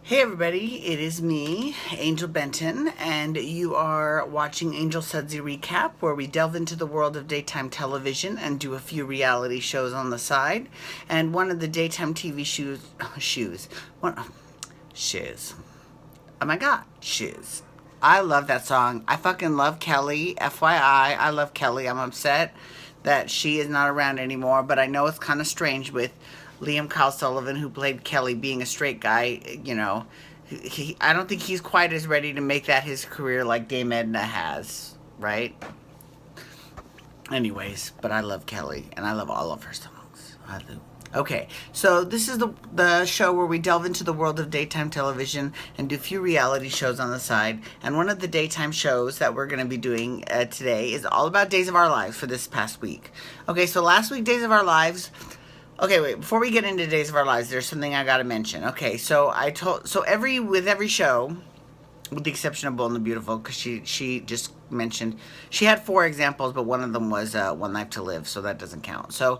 Hey everybody, it is me, Angel Benton, and you are watching Angel Sudsy Recap, where we delve into the world of daytime television and do a few reality shows on the side. And one of the daytime TV shiz. Oh my god, shiz. I love that song. I fucking love Kelly. FYI, I love Kelly. I'm upset that she is not around anymore, but I know it's kind of strange with Liam Kyle Sullivan, who played Kelly, being a straight guy. I don't think he's quite as ready to make that his career like Dame Edna has, right? Anyways, but I love Kelly, and I love all of her songs. I do. Okay, so this is the show where we delve into the world of daytime television and do a few reality shows on the side. And one of the daytime shows that we're going to be doing today is all about Days of Our Lives for this past week. Okay, so last week, Days of Our Lives. Okay, wait, before we get into Days of Our Lives, there's something I got to mention. Okay, so with every show, with the exception of Bold and the Beautiful, because she just mentioned, she had 4 examples, but one of them was One Life to Live, so that doesn't count. So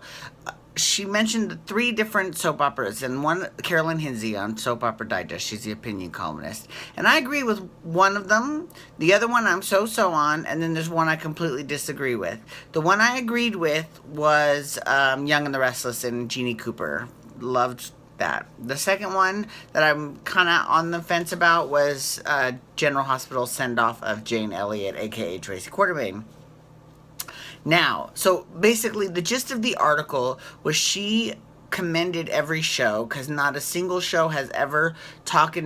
she mentioned 3 different soap operas, and one, Carolyn Hinsey on Soap Opera Digest. She's the opinion columnist. And I agree with one of them. The other one I'm so on, and then there's one I completely disagree with. The one I agreed with was Young and the Restless and Jeannie Cooper. Loved that. The second one that I'm kind of on the fence about was General Hospital send-off of Jane Elliott, aka Tracy Quartermaine. Now, so basically the gist of the article was she commended every show because not a single show has ever talked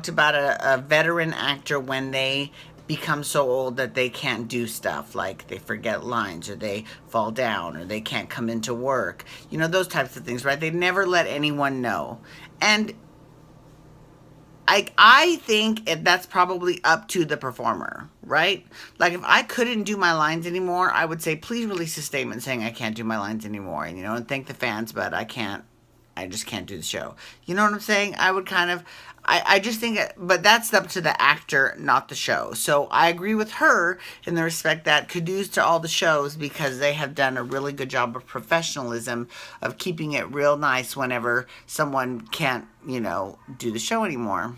about a veteran actor when they become so old that they can't do stuff, like they forget lines or they fall down or they can't come into work. You know, those types of things, right? They never let anyone know. And I think that's probably up to the performer, right? Like, if I couldn't do my lines anymore, I would say, please release a statement saying I can't do my lines anymore, and thank the fans, but I just can't do the show. You know what I'm saying? I would kind of, I just think, but that's up to the actor, not the show. So I agree with her in the respect that kudos to all the shows because they have done a really good job of professionalism of keeping it real nice whenever someone can't, do the show anymore.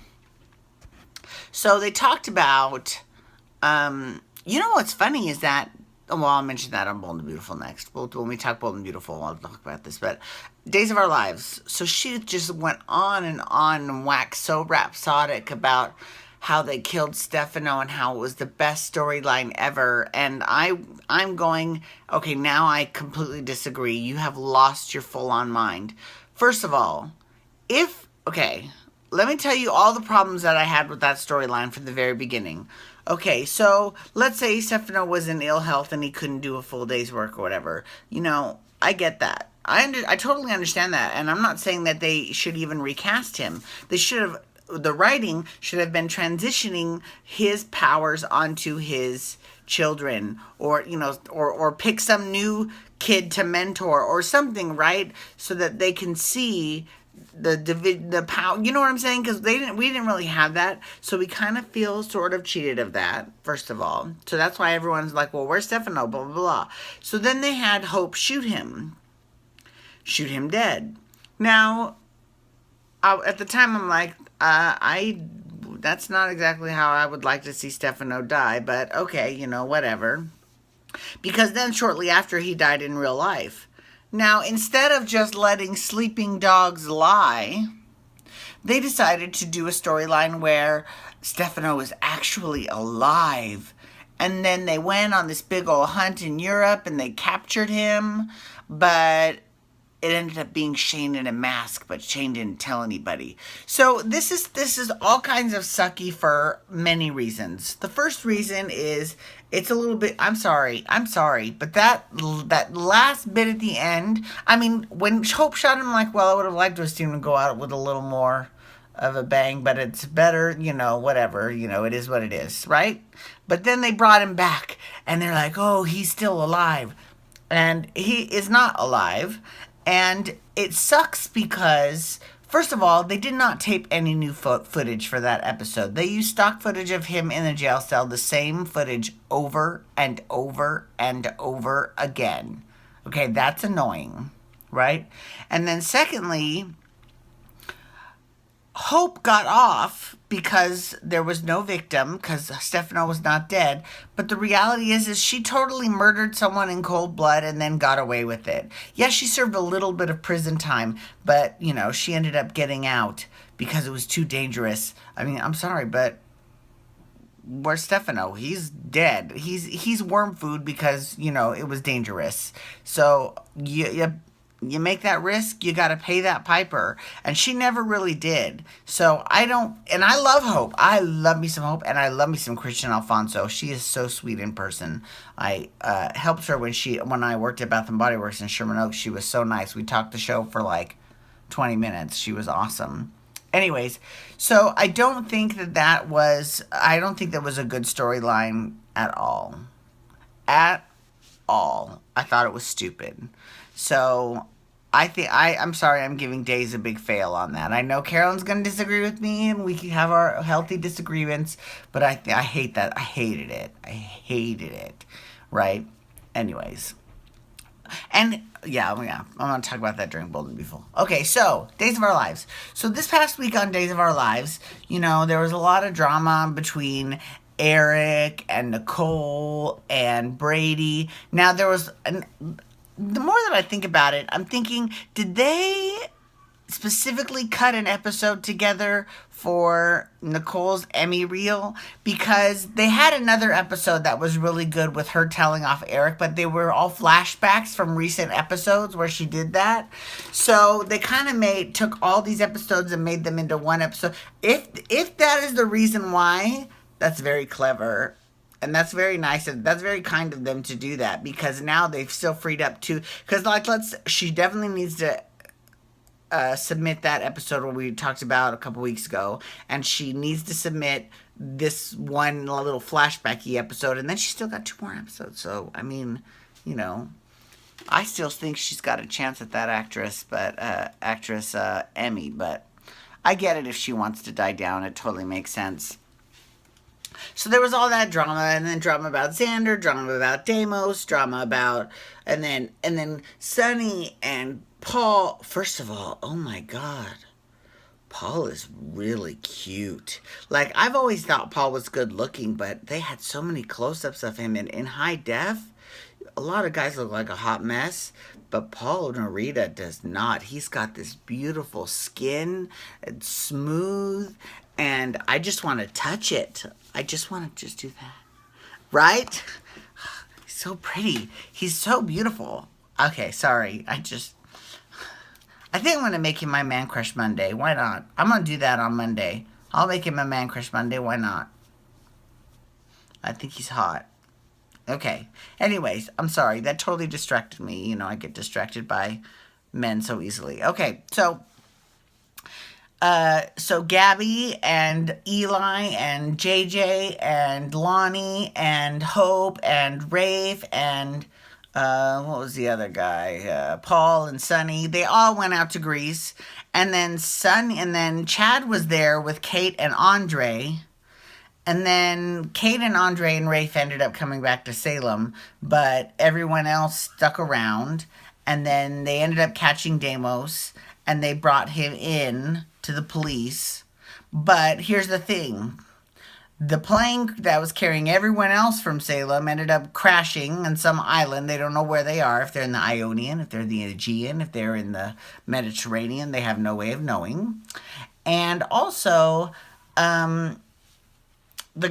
So they talked about, what's funny is that, well, I'll mention that on Bold and Beautiful next. When we talk Bold and Beautiful, I'll talk about this. But Days of Our Lives. So she just went on and waxed so rhapsodic about how they killed Stefano and how it was the best storyline ever. And I'm going, okay, now I completely disagree. You have lost your full-on mind. First of all, let me tell you all the problems that I had with that storyline from the very beginning. Okay, so let's say Stefano was in ill health and he couldn't do a full day's work or whatever. I get that. I totally understand that. And I'm not saying that they should even recast him. The writing should have been transitioning his powers onto his children or pick some new kid to mentor or something, right? So that they can see the power, you know what I'm saying? Because we didn't really have that, so we kind of feel sort of cheated of that, first of all. So that's why everyone's like, well, where's Stefano, blah, blah, blah. So then they had Hope shoot him dead. Now, at the time, I'm like, that's not exactly how I would like to see Stefano die, but okay, whatever. Because then shortly after, he died in real life. Now, instead of just letting sleeping dogs lie, they decided to do a storyline where Stefano was actually alive. And then they went on this big old hunt in Europe and they captured him. But it ended up being Shane in a mask, but Shane didn't tell anybody. So this is all kinds of sucky for many reasons. The first reason is it's a little bit, I'm sorry, but that last bit at the end, I mean, when Hope shot him, I would have liked to have seen him go out with a little more of a bang, but it's better, whatever, it is what it is, right? But then they brought him back, and they're like, oh, he's still alive. And he is not alive. And it sucks because, first of all, they did not tape any new footage for that episode. They used stock footage of him in the jail cell, the same footage over and over and over again. Okay, that's annoying, right? And then secondly, Hope got off because there was no victim, because Stefano was not dead. But the reality is she totally murdered someone in cold blood and then got away with it. Yes, she served a little bit of prison time, but, she ended up getting out because it was too dangerous. I mean, I'm sorry, but where's Stefano? He's dead. He's worm food because, it was dangerous. So, you make that risk, you got to pay that piper. And she never really did. So and I love Hope. I love me some Hope, and I love me some Christian Alfonso. She is so sweet in person. I helped her when I worked at Bath and Body Works in Sherman Oaks. She was so nice. We talked the show for like 20 minutes. She was awesome. Anyways, so I don't think that was a good storyline at all. At all. I thought it was stupid. So I'm sorry I'm giving Days a big fail on that. I know Carolyn's going to disagree with me and we can have our healthy disagreements, but I hate that. I hated it. Right? Anyways. And yeah, I'm going to talk about that during Bold and Beautiful. Okay, so Days of Our Lives. So this past week on Days of Our Lives, there was a lot of drama between Eric and Nicole and Brady. Now the more that I think about it, I'm thinking, did they specifically cut an episode together for Nicole's Emmy reel? Because they had another episode that was really good with her telling off Eric, but they were all flashbacks from recent episodes where she did that. So they kind of took all these episodes and made them into one episode. If that is the reason why, that's very clever. And that's very nice, and that's very kind of them to do that, because now they've still freed up because she definitely needs to submit that episode where we talked about a couple weeks ago, and she needs to submit this one little flashbacky episode, and then she's still got 2 more episodes. So, I mean, I still think she's got a chance at that actress Emmy, but I get it if she wants to die down. It totally makes sense. So there was all that drama, and then drama about Xander, drama about Deimos, drama about, and then Sonny and Paul. First of all, oh my God, Paul is really cute. Like, I've always thought Paul was good looking, but they had so many close-ups of him in high def. A lot of guys look like a hot mess, but Paul Narita does not. He's got this beautiful skin, it's smooth, and I just want to touch it. I just want to just do that. Right? He's so pretty. He's so beautiful. Okay, sorry. I think I'm going to make him my Man Crush Monday. Why not? I'm going to do that on Monday. I'll make him a Man Crush Monday. Why not? I think he's hot. Okay. Anyways, I'm sorry. That totally distracted me. I get distracted by men so easily. Okay, so Gabby and Eli and JJ and Lonnie and Hope and Rafe and what was the other guy? Paul and Sonny. They all went out to Greece, and then Chad was there with Kate and Andre. And then Kate and Andre and Rafe ended up coming back to Salem, but everyone else stuck around. And then they ended up catching Deimos, and they brought him in to the police. But here's the thing. The plane that was carrying everyone else from Salem ended up crashing on some island. They don't know where they are, if they're in the Ionian, if they're in the Aegean, if they're in the Mediterranean. They have no way of knowing. And also, the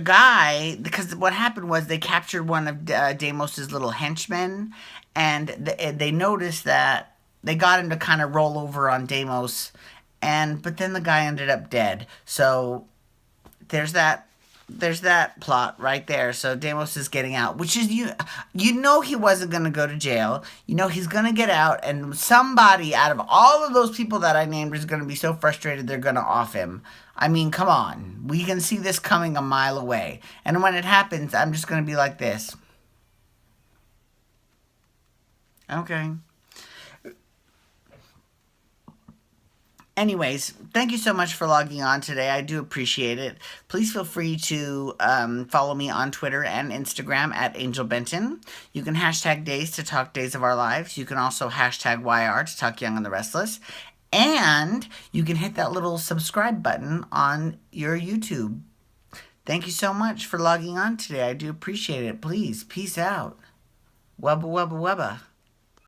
guy, because what happened was they captured one of Deimos's little henchmen, and they noticed that they got him to kind of roll over on Deimos, but then the guy ended up dead. So there's that plot right there. So Deimos is getting out, which is, he wasn't going to go to jail. He's going to get out, and somebody out of all of those people that I named is going to be so frustrated they're going to off him. I mean, come on. We can see this coming a mile away. And when it happens, I'm just going to be like this. Okay. Anyways, thank you so much for logging on today. I do appreciate it. Please feel free to follow me on Twitter and Instagram at Angel Benton. You can hashtag Days to talk Days of Our Lives. You can also hashtag YR to talk Young and the Restless. And you can hit that little subscribe button on your YouTube. Thank you so much for logging on today. I do appreciate it. Please, peace out. Wubba, wubba, wubba.